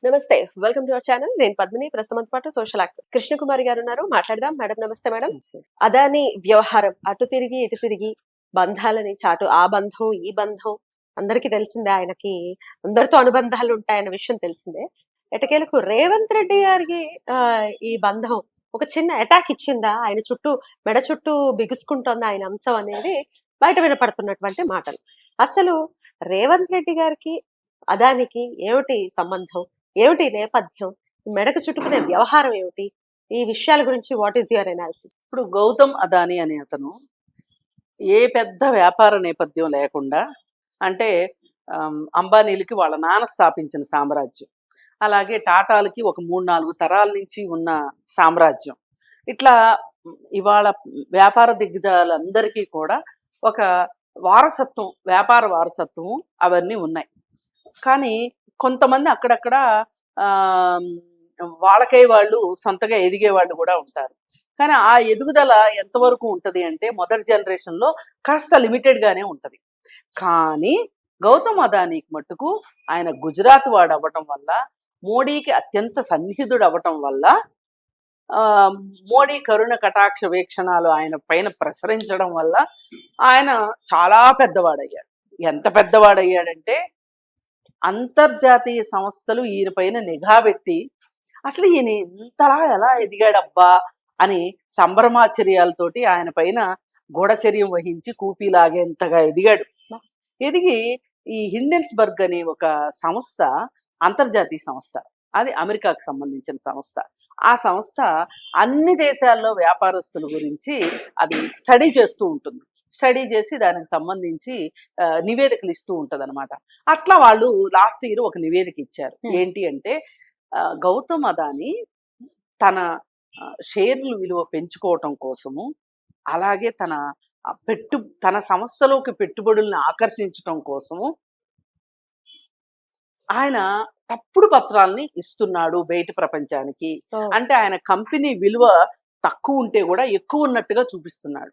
నమస్తే. Welcome to our channel. నేను పద్మిని. ప్రస్తుతంతో పాటు సోషల్ యాక్టివ్ కృష్ణకుమారి గారు ఉన్నారు. మాట్లాడదాం. మేడం నమస్తే మేడం. నమస్తే. అదాని వ్యవహారం అటు తిరిగి, ఇటు తిరిగి బంధాలని చాటు ఆ బంధం, ఈ బంధం అందరికీ తెలిసిందే. ఆయనకి అందరితో అనుబంధాలు ఉంటాయన్న విషయం తెలిసిందే. ఎట్టకేలకు రేవంత్ రెడ్డి గారికి ఈ బంధం ఒక చిన్న అటాక్ ఇచ్చిందా? ఆయన చుట్టూ మెడ చుట్టూ బిగుసుకుంటోంది ఆయన అంశం అనేది బయట వినపడుతున్నటువంటి మాటలు. అసలు రేవంత్ రెడ్డి గారికి, అదానికి ఏమిటి సంబంధం? ఏమిటి నేపథ్యం? మెడకు చుట్టుకునే వ్యవహారం ఏమిటి? ఈ విషయాల గురించి వాట్ ఈస్ యువర్ అనాలిసిస్? ఇప్పుడు గౌతమ్ అదానీ అనే అతను ఏ పెద్ద వ్యాపార నేపథ్యం లేకుండా, అంటే అంబానీలకి వాళ్ళ నాన్న స్థాపించిన సామ్రాజ్యం, అలాగే టాటాలకి ఒక 3-4 తరాల నుంచి ఉన్న సామ్రాజ్యం, ఇట్లా ఇవాళ వ్యాపార దిగ్గజాలందరికీ కూడా ఒక వారసత్వం, వ్యాపార వారసత్వం అవన్నీ ఉన్నాయి. కానీ కొంతమంది అక్కడక్కడ వాళ్ళకై వాళ్ళు సొంతగా ఎదిగే వాళ్ళు కూడా ఉంటారు. కానీ ఆ ఎదుగుదల ఎంతవరకు ఉంటుంది అంటే మొదటి జనరేషన్లో కాస్త లిమిటెడ్గానే ఉంటుంది. కానీ గౌతమ్ అదానీకి మట్టుకు ఆయన గుజరాత్ వాడు అవ్వటం వల్ల, మోడీకి అత్యంత సన్నిహితుడు అవ్వటం వల్ల, మోడీ కరుణ కటాక్ష వీక్షణాలు ఆయన పైన ప్రసరించడం వల్ల ఆయన చాలా పెద్దవాడయ్యాడు. ఎంత పెద్దవాడయ్యాడంటే అంతర్జాతీయ సంస్థలు ఈయన పైన నిఘా పెట్టి అసలు ఈయన ఇంతలా ఎలా ఎదిగాడబ్బా అని సంభ్రమాచర్యాలతోటి ఆయన పైన గూఢచర్యం వహించి కూపీలాగేంతగా ఎదిగాడు. ఎదిగి ఈ హిండెన్స్బర్గ్ అనే ఒక సంస్థ, అంతర్జాతీయ సంస్థ, అది అమెరికాకు సంబంధించిన సంస్థ. ఆ సంస్థ అన్ని దేశాల్లో వ్యాపారస్తుల గురించి అది స్టడీ చేస్తూ ఉంటుంది. స్టడీ చేసి దానికి సంబంధించి నివేదికలు ఇస్తూ ఉంటుంది అనమాట. అట్లా వాళ్ళు లాస్ట్ ఇయర్ ఒక నివేదిక ఇచ్చారు. ఏంటి అంటే గౌతమ్ అదానీ తన షేర్లు విలువ పెంచుకోవటం కోసము, అలాగే తన సంస్థలోకి పెట్టుబడుల్ని ఆకర్షించటం కోసము ఆయన తప్పుడు పత్రాలని ఇస్తున్నాడు బయట ప్రపంచానికి. అంటే ఆయన కంపెనీ విలువ తక్కువ ఉంటే కూడా ఎక్కువ ఉన్నట్టుగా చూపిస్తున్నాడు.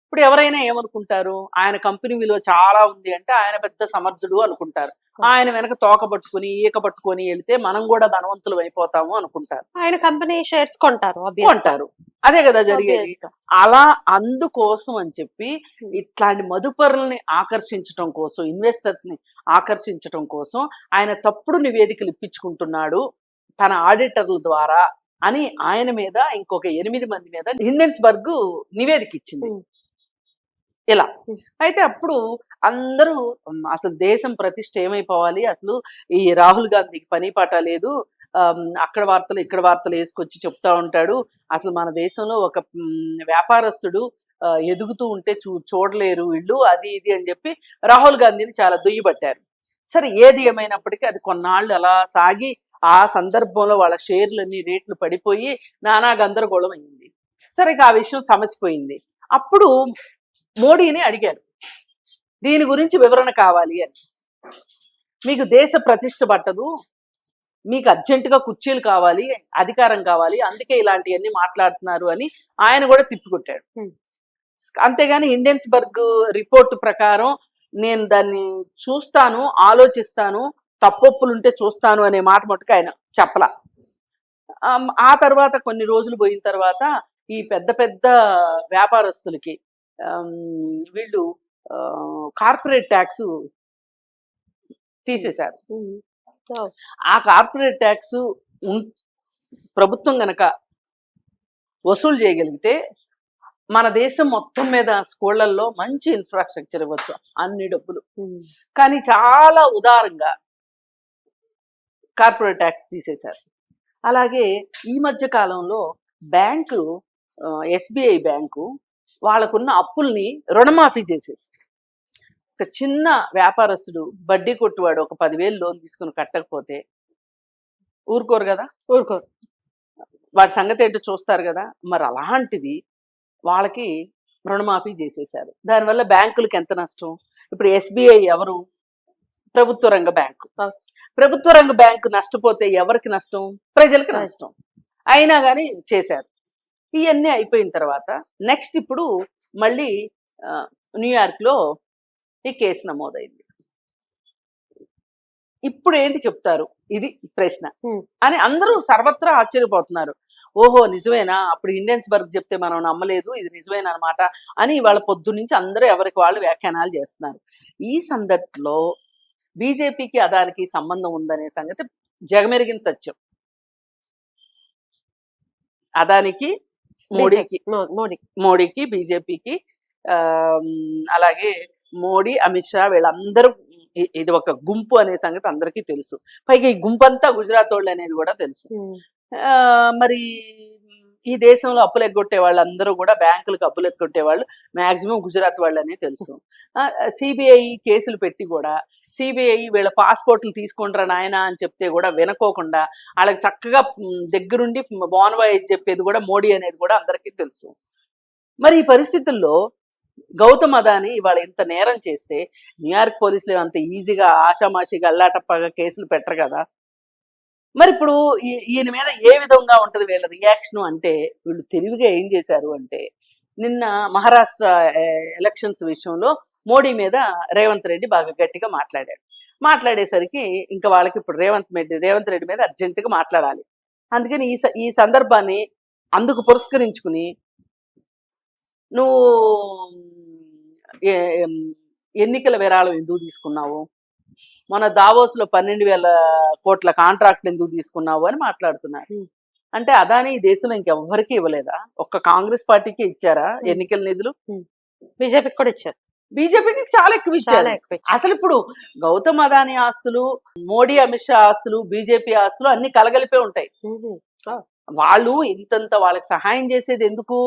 ఇప్పుడు ఎవరైనా ఏమనుకుంటారు, ఆయన కంపెనీ విలువ చాలా ఉంది అంటే ఆయన పెద్ద సమర్థుడు అనుకుంటారు. ఆయన వెనక తోక పట్టుకుని ఈక పట్టుకొని వెళితే మనం కూడా ధనవంతులు అయిపోతాము అనుకుంటారు. ఆయన కంపెనీ షేర్స్ కొంటారు. అదే కదా జరిగేది. అలా అందుకోసం అని చెప్పి ఇట్లాంటి మదుపరుల్ని ఆకర్షించటం కోసం, ఇన్వెస్టర్స్ ని ఆకర్షించటం కోసం ఆయన తప్పుడు నివేదికలు ఇప్పించుకుంటున్నాడు తన ఆడిటర్ల ద్వారా అని ఆయన మీద ఇంకొక 8 మంది మీద హిండెన్స్బర్గ్ నివేదిక ఇచ్చింది. ఇలా అయితే అప్పుడు అందరూ అసలు దేశం ప్రతిష్ట ఏమైపోవాలి, అసలు ఈ రాహుల్ గాంధీకి పని పాట లేదు, అక్కడ వార్తలు ఇక్కడ వార్తలు వేసుకొచ్చి చెప్తా ఉంటాడు, అసలు మన దేశంలో ఒక వ్యాపారస్తుడు ఎదుగుతూ ఉంటే చూడలేరు వీళ్ళు, అది ఇది అని చెప్పి రాహుల్ గాంధీని చాలా దుయ్యబట్టారు. సరే, ఏది ఏమైనప్పటికీ అది కొన్నాళ్ళు అలా సాగి ఆ సందర్భంలో వాళ్ళ షేర్లన్నీ రేట్లు పడిపోయి నానా గందరగోళం అయింది. సరే, ఆ విషయం సమసిపోయింది. అప్పుడు మోడీని అడిగారు, దీని గురించి వివరణ కావాలి అని. మీకు దేశ ప్రతిష్ట పట్టదు, మీకు అర్జెంటుగా కుర్చీలు కావాలి, అధికారం కావాలి, అందుకే ఇలాంటివన్నీ మాట్లాడుతున్నారు అని ఆయన కూడా తిప్పికొట్టాడు. అంతేగాని హిండెన్స్బర్గ్ రిపోర్టు ప్రకారం నేను దాన్ని చూస్తాను, ఆలోచిస్తాను, తప్పొప్పులుంటే చూస్తాను అనే మాట మటుకు ఆయన చెప్పలా. ఆ తర్వాత కొన్ని రోజులు పోయిన తర్వాత ఈ పెద్ద పెద్ద వ్యాపారస్తులకి వీళ్ళు కార్పొరేట్ ట్యాక్స్ తీసేశారు. ఆ కార్పొరేట్ ట్యాక్స్ ప్రభుత్వం గనక వసూలు చేయగలిగితే మన దేశం మొత్తం మీద స్కూళ్లలో మంచి ఇన్ఫ్రాస్ట్రక్చర్ ఇవ్వచ్చు, అన్ని డబ్బులు. కానీ చాలా ఉదారంగా కార్పొరేట్ ట్యాక్స్ తీసేశారు. అలాగే ఈ మధ్య కాలంలో బ్యాంకు, ఎస్బీఐ బ్యాంకు వాళ్ళకున్న అప్పుల్ని రుణమాఫీ చేసేసి, ఒక చిన్న వ్యాపారస్తుడు బడ్డీ కొట్టువాడు ఒక 10,000 లోన్ తీసుకుని కట్టకపోతే ఊరుకోరు కదా, వాడి సంగతి ఏంటో చూస్తారు కదా. మరి అలాంటిది వాళ్ళకి రుణమాఫీ చేసేశారు. దానివల్ల బ్యాంకులకు ఎంత నష్టం. ఇప్పుడు ఎస్బీఐ ఎవరు? ప్రభుత్వ రంగ బ్యాంకు. ప్రభుత్వ రంగ బ్యాంకు నష్టపోతే ఎవరికి నష్టం? ప్రజలకు నష్టం. అయినా కానీ చేశారు. ఇవన్నీ అయిపోయిన తర్వాత నెక్స్ట్ ఇప్పుడు మళ్ళీ న్యూయార్క్లో ఈ కేసు నమోదైంది. ఇప్పుడు ఏంటి చెప్తారు, ఇది ప్రశ్న Hmm. అని అందరూ సర్వత్రా ఆశ్చర్యపోతున్నారు. ఓహో నిజమేనా, అప్పుడు ఇండియన్స్బర్గ్ చెప్తే మనం నమ్మలేదు, ఇది నిజమేనా అనమాట అని ఇవాళ పొద్దున్నుంచి అందరూ ఎవరికి వాళ్ళు వ్యాఖ్యానాలు చేస్తున్నారు. ఈ సందర్భంలో బీజేపీకి అదానికి సంబంధం ఉందనే సంగతి జగమెరిగిన సత్యం. అదానికి మోడీకి, మోడీకి బీజేపీకి అలాగే మోడీ అమిత్ షా వీళ్ళందరూ ఇది ఒక గుంపు అనే సంగతి అందరికీ తెలుసు. పైగా ఈ గుంపు అంతా గుజరాత్ వాళ్ళు అనేది కూడా తెలుసు. మరి ఈ దేశంలో అప్పులు ఎగ్గొట్టే వాళ్ళందరూ కూడా బ్యాంకులకు అప్పులు ఎగ్గొట్టే వాళ్ళు మాక్సిమం గుజరాత్ వాళ్ళనే తెలుసు. సిబిఐ కేసులు పెట్టి కూడా సిబిఐ వీళ్ళ పాస్పోర్ట్లు తీసుకుంటారా నాయన అని చెప్తే కూడా వినుకోకుండా వాళ్ళకి చక్కగా దగ్గరుండి బోన్వాయిస్ చెప్పేది కూడా మోడీ అనేది కూడా అందరికీ తెలుసు. మరి ఈ పరిస్థితుల్లో గౌతమ్ అదాని ఇవాళ ఇంత నేరం చేస్తే న్యూయార్క్ పోలీసులు అంత ఈజీగా ఆషామాషిగా అల్లాటప్పగా కేసులు పెట్టరు కదా. మరి ఇప్పుడు ఈయన మీద ఏ విధంగా ఉంటుంది వీళ్ళ రియాక్షన్ అంటే, వీళ్ళు తెలివిగా ఏం చేశారు అంటే, నిన్న మహారాష్ట్ర ఎలక్షన్స్ విషయంలో మోడీ మీద రేవంత్ రెడ్డి బాగా గట్టిగా మాట్లాడాడు. మాట్లాడేసరికి ఇంకా వాళ్ళకి ఇప్పుడు రేవంత్ రెడ్డి మీద అర్జెంటుగా మాట్లాడాలి. అందుకని ఈ సందర్భాన్ని అందుకు పురస్కరించుకుని నువ్వు ఎన్నికల విరాళం ఎందుకు తీసుకున్నావు, మన దావోస్లో 12,000 కోట్ల కాంట్రాక్ట్ ఎందుకు తీసుకున్నావు అని మాట్లాడుతున్నారు. అంటే అదాని ఈ దేశంలో ఇంకెవ్వరికీ ఇవ్వలేదా? ఒక్క కాంగ్రెస్ పార్టీకి ఇచ్చారా ఎన్నికల నిధులు? బీజేపీకి కూడా ఇచ్చారు. బీజేపీకి చాలా ఎక్కువ ఇచ్చారు. అసలు ఇప్పుడు గౌతమ్ అదాని ఆస్తులు, మోడీ అమిత్ షా ఆస్తులు, బీజేపీ ఆస్తులు అన్ని కలగలిపే ఉంటాయి. వాళ్ళు ఇంతంత వాళ్ళకి సహాయం చేసేది ఎందుకు?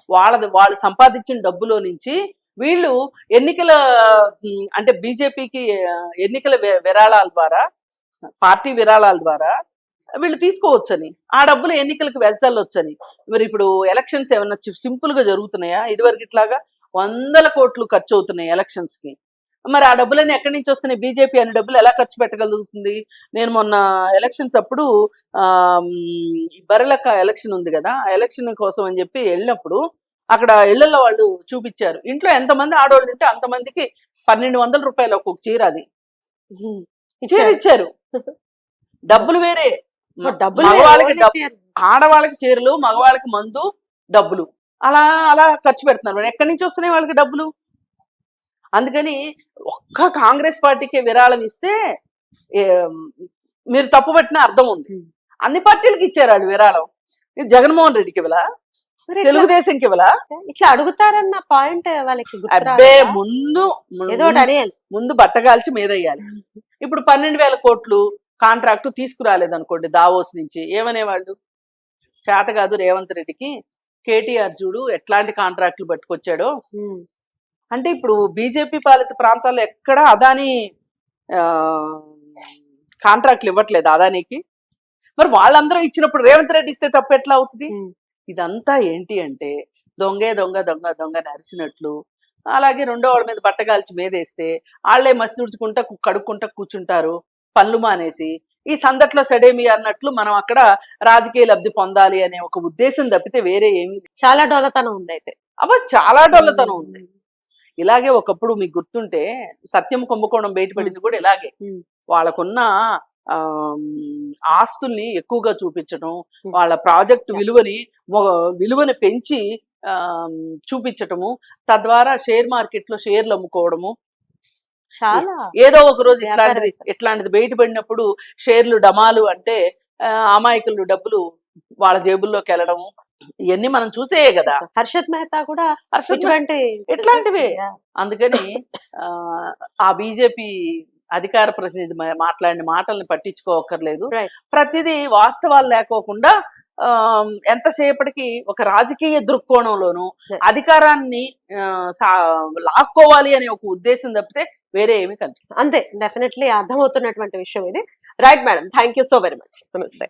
వాళ్ళు సంపాదించిన డబ్బులో నుంచి వీళ్ళు ఎన్నికల అంటే బీజేపీకి ఎన్నికల విరాళాల ద్వారా, పార్టీ విరాళాల ద్వారా వీళ్ళు తీసుకోవచ్చని, ఆ డబ్బులు ఎన్నికలకు వెదజల్లొచ్చని. మరి ఇప్పుడు ఎలక్షన్స్ ఏమన్నా సింపుల్ గా జరుగుతున్నాయా? ఇదివరకు ఇట్లాగా 100 కోట్లు ఖర్చు అవుతున్నాయి ఎలక్షన్స్ కి. మరి ఆ డబ్బులన్నీ ఎక్కడి నుంచి వస్తున్నాయి? బీజేపీ అనే డబ్బులు ఎలా ఖర్చు పెట్టగలుగుతుంది? నేను మొన్న ఎలక్షన్స్ అప్పుడు బర్రెలక్క ఎలక్షన్ ఉంది కదా, ఆ ఎలక్షన్ కోసం అని చెప్పి వెళ్ళినప్పుడు అక్కడ ఇళ్లలో వాళ్ళు చూపించారు, ఇంట్లో ఎంతమంది ఆడవాళ్ళు ఉంటే అంతమందికి 1,200 రూపాయలు ఒక్కొక్క చీర, అది చీర ఇచ్చారు. డబ్బులు వేరే, మగవాళ్ళకి ఆడవాళ్ళకి చీరలు, మగవాళ్ళకి మందు, డబ్బులు అలా అలా ఖర్చు పెడుతున్నారు. ఎక్కడి నుంచి వస్తున్నాయి వాళ్ళకి డబ్బులు? అందుకని ఒక్క కాంగ్రెస్ పార్టీకి విరాళం ఇస్తే మీరు తప్పు పట్టిన అర్థం ఉంది. అన్ని పార్టీలకు ఇచ్చారు వాళ్ళు విరాళం. జగన్మోహన్ రెడ్డికి ఇవ్వలా, తెలుగుదేశంకి ఇవ్వలా? ఇట్లా అడుగుతారన్న పాయింట్ వాళ్ళకి అబ్బే ముందు బట్టగాల్చి మీదయ్యాలి. ఇప్పుడు 12,000 కోట్లు కాంట్రాక్టు తీసుకురాలేదనుకోండి దావోస్ నుంచి, ఏమనేవాళ్ళు? చేత కాదు రేవంత్ రెడ్డికి, కేటీఆర్ చూడు ఎట్లాంటి కాంట్రాక్టులు పట్టుకొచ్చాడో. అంటే ఇప్పుడు బీజేపీ పాలిత ప్రాంతాల్లో ఎక్కడా అదాని కాంట్రాక్ట్లు ఇవ్వట్లేదు అదానికి. మరి వాళ్ళందరూ ఇచ్చినప్పుడు రేవంత్ రెడ్డి ఇస్తే తప్పు ఎట్లా అవుతుంది? ఇదంతా ఏంటి అంటే దొంగే దొంగ దొంగ దొంగ నరిసినట్లు. అలాగే రెండో వాళ్ళ మీద బట్టగాల్చి మీదేస్తే వాళ్లే మసి తుడుచుకుంటా కడుక్కుంటా కూర్చుంటారు పనులు మానేసి. ఈ సందట్లో సడేమి అన్నట్లు మనం అక్కడ రాజకీయ లబ్ధి పొందాలి అనే ఒక ఉద్దేశం తప్పితే వేరే ఏమీ. చాలా డొల్లతనం ఉంది. అయితే చాలా డొల్లతనం ఉంది. ఇలాగే ఒకప్పుడు మీకు గుర్తుంటే సత్యం కుంభకోణం బయటపడింది కూడా ఇలాగే. వాళ్ళకున్న ఆస్తుల్ని ఎక్కువగా చూపించడం, వాళ్ళ ప్రాజెక్టు విలువని పెంచి చూపించటము, తద్వారా షేర్ మార్కెట్ లో షేర్లు అమ్ముకోవడము. చాలా ఏదో ఒక రోజు ఇట్లాంటిది బయటపడినప్పుడు షేర్లు డమాలు అంటే అమాయకులు డబ్బులు వాళ్ళ జేబుల్లోకి వెళ్ళడము, ఇవన్నీ మనం చూసేయే కదా. హర్షద్ మెహతా కూడా ఇట్లాంటివే. అందుకని ఆ బీజేపీ అధికార ప్రతినిధి మాట్లాడిన మాటల్ని పట్టించుకోవక్కర్లేదు. ప్రతిదీ వాస్తవాలు లేకోకుండా ఎంతసేపటికి ఒక రాజకీయ దృక్కోణంలోనూ అధికారాన్ని లాక్కోవాలి అనే ఒక ఉద్దేశం తప్పితే వేరే ఏమీ కనిపించదు. అంతే, డెఫినెట్లీ అర్థమవుతున్నటువంటి విషయం ఇది. Right madam, thank you so very much. నమస్తే.